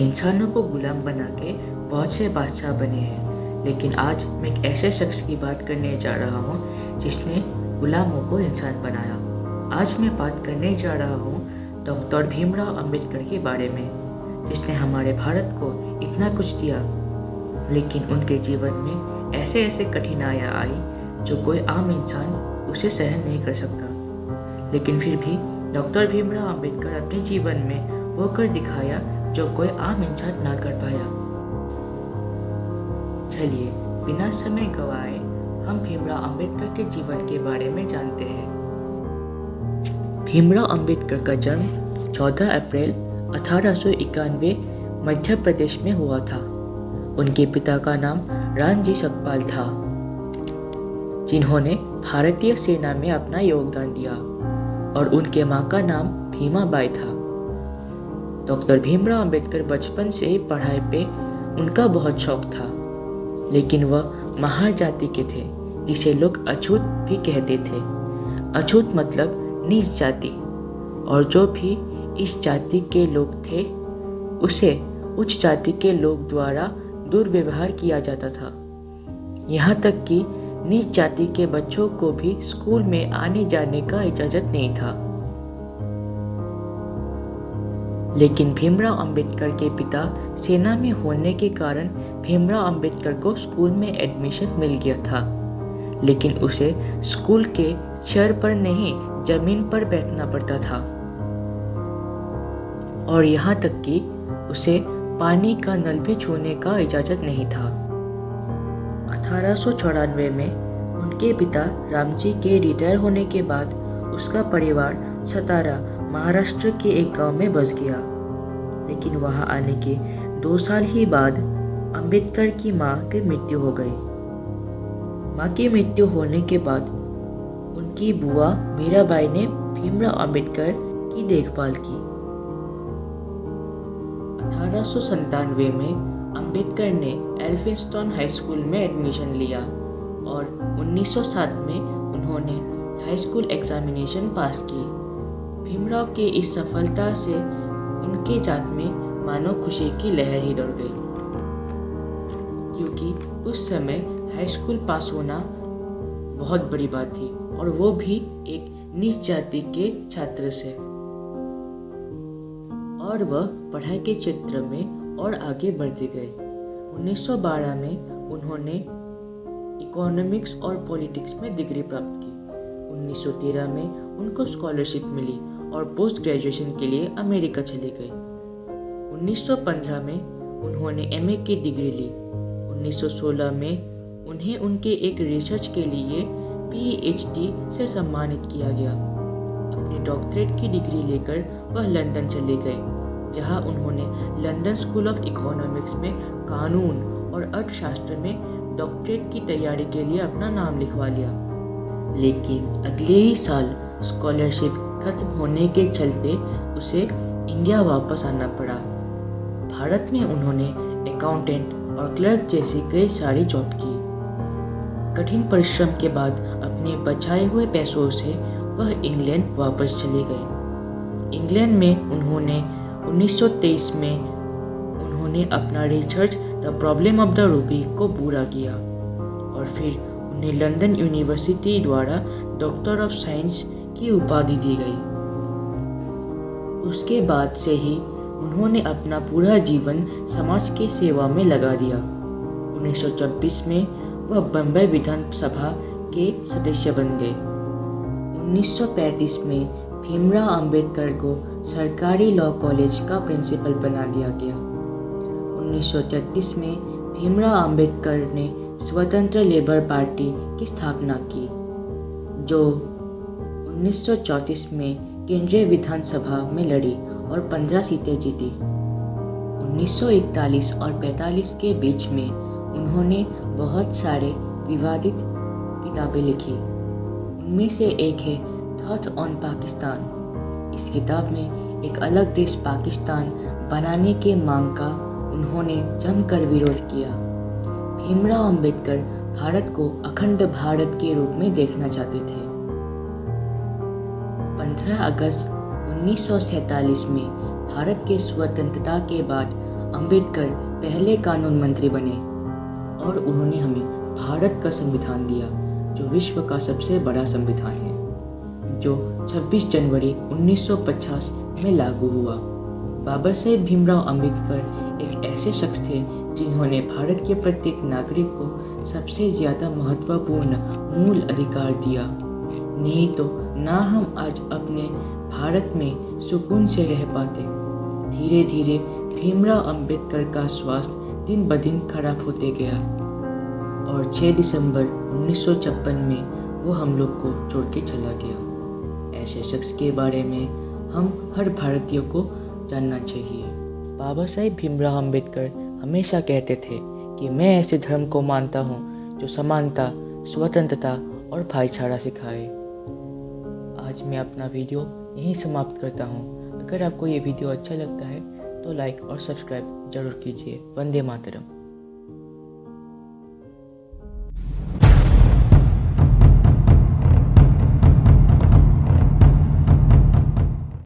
इंसानों को गुलाम बना के बहुत से बादशाह बने हैं, लेकिन आज मैं एक ऐसे शख्स की बात करने जा रहा हूँ जिसने गुलामों को इंसान बनाया। आज मैं बात करने जा रहा हूँ डॉक्टर भीमराव अंबेडकर के बारे में, जिसने हमारे भारत को इतना कुछ दिया, लेकिन उनके जीवन में ऐसे ऐसे कठिनाइयाँ आई जो कोई आम इंसान उसे सहन नहीं कर सकता। लेकिन फिर भी डॉक्टर भीमराव अंबेडकर अपने जीवन में वो कर दिखाया जो कोई आम इंसान ना कर पाया। चलिए बिना समय गवाए हम भीमराव अंबेडकर के जीवन के बारे में जानते हैं। भीमराव अंबेडकर का जन्म 14 अप्रैल 1891 मध्य प्रदेश में हुआ था। उनके पिता का नाम रामजी सकपाल था, जिन्होंने भारतीय सेना में अपना योगदान दिया, और उनके मां का नाम भीमाबाई था। डॉक्टर भीमराव अंबेडकर बचपन से ही पढ़ाई पे उनका बहुत शौक था, लेकिन वह महार जाति के थे, जिसे लोग अछूत भी कहते थे। अछूत मतलब नीच जाति, और जो भी इस जाति के लोग थे उसे उच्च जाति के लोग द्वारा दुर्व्यवहार किया जाता था। यहाँ तक कि नीच जाति के बच्चों को भी स्कूल में आने जाने का इजाजत नहीं था। लेकिन भीमराव अंबेडकर के पिता सेना में होने के कारण भीमराव अंबेडकर को स्कूल में एडमिशन मिल गया था, लेकिन उसे स्कूल के चेयर पर नहीं, जमीन पर बैठना पड़ता था, और यहाँ तक कि उसे पानी का नल भी छूने का इजाजत नहीं था। 1894 में उनके पिता रामजी के रिटायर होने के बाद उसका परिवार सतारा, महाराष्ट्र के एक गांव में बस गया। लेकिन वहां आने के 2 साल ही बाद अंबेडकर की मां की मृत्यु हो गई। मां की मृत्यु होने के बाद उनकी बुआ मीराबाई ने भीमराव अंबेडकर की देखभाल की। 1897 में अंबेडकर ने एल्फिंस्टन हाई स्कूल में एडमिशन लिया, और 1907 में उन्होंने हाई स्कूल एग्जामिनेशन पास की। भीमराव के इस सफलता से उनके जात में मानो खुशी की लहर ही दौड़ गई, क्योंकि उस समय हाई स्कूल पास होना बहुत बड़ी बात थी, और वो भी एक नीच जाति के छात्र से। और वह पढ़ाई के क्षेत्र में और आगे बढ़ते गए। 1912 में उन्होंने इकोनॉमिक्स और पॉलिटिक्स में डिग्री प्राप्त की। 1913 में उनको स्कॉलरशिप मिली और पोस्ट ग्रेजुएशन के लिए अमेरिका चले गए। 1915 में उन्होंने एमए की डिग्री ली। 1916 में उन्हें उनके एक रिसर्च के लिए पीएचडी से सम्मानित किया गया। अपनी डॉक्टरेट की डिग्री लेकर वह लंदन चले गए, जहां उन्होंने लंदन स्कूल ऑफ इकोनॉमिक्स में कानून और अर्थशास्त्र में डॉक्टरेट की तैयारी के लिए अपना नाम लिखवा लिया। लेकिन अगले ही साल स्कॉलरशिप खत्म होने के चलते उसे इंडिया वापस आना पड़ा। भारत में उन्होंने अकाउंटेंट और क्लर्क जैसी कई सारी जॉब की। कठिन परिश्रम के बाद अपने बचाए हुए पैसों से वह इंग्लैंड वापस चले गए। इंग्लैंड में उन्होंने 1923 में उन्होंने अपना research the problem of the rupee को पूरा किया, और फिर उन्हें लंदन यूनिवर्सिटी द्वारा डॉक्टर ऑफ साइंस की उपाधि दी गई। उसके बाद से ही उन्होंने अपना पूरा जीवन समाज के सेवा में लगा दिया। 1926 में वह बम्बई विधानसभा के सदस्य बन गए। 1935 में भीमराव अंबेडकर को सरकारी लॉ कॉलेज का प्रिंसिपल बना दिया गया। 1936 में भीमराव अंबेडकर ने स्वतंत्र लेबर पार्टी की स्थापना की, जो 1934 में केंद्रीय विधानसभा में लड़ी और 15 सीटें जीती। 1941 और 45 के बीच में उन्होंने बहुत सारे विवादित किताबें लिखी। उनमें से एक है थॉट्स ऑन पाकिस्तान। इस किताब में एक अलग देश पाकिस्तान बनाने के मांग का उन्होंने जमकर विरोध किया। भीमराव अंबेडकर भारत को अखंड भारत के रूप में देखना चाहते थे। 15 अगस्त 1947 में भारत के स्वतंत्रता के बाद अंबेडकर पहले कानून मंत्री बने और उन्होंने हमें भारत का संविधान दिया, जो विश्व का सबसे बड़ा संविधान है, जो 26 जनवरी 1950 में लागू हुआ। बाबा साहेब भीमराव अंबेडकर एक ऐसे शख्स थे जिन्होंने भारत के प्रत्येक नागरिक को सबसे ज़्यादा महत्वपूर्ण मूल अधिकार दिया। नहीं तो ना हम आज अपने भारत में सुकून से रह पाते। धीरे धीरे भीमराव अंबेडकर का स्वास्थ्य दिन ब दिन खराब होते गया और 6 दिसंबर 1956 में वो हम लोग को छोड़ के चला गया। ऐसे शख्स के बारे में हम हर भारतीय को जानना चाहिए। बाबा साहेब भीमराव अंबेडकर हमेशा कहते थे कि मैं ऐसे धर्म को मानता हूँ जो समानता, स्वतंत्रता और भाईचारा सिखाए। आज मैं अपना वीडियो यहीं समाप्त करता हूँ। अगर आपको ये वीडियो अच्छा लगता है तो लाइक और सब्सक्राइब जरूर कीजिए। वंदे मातरम।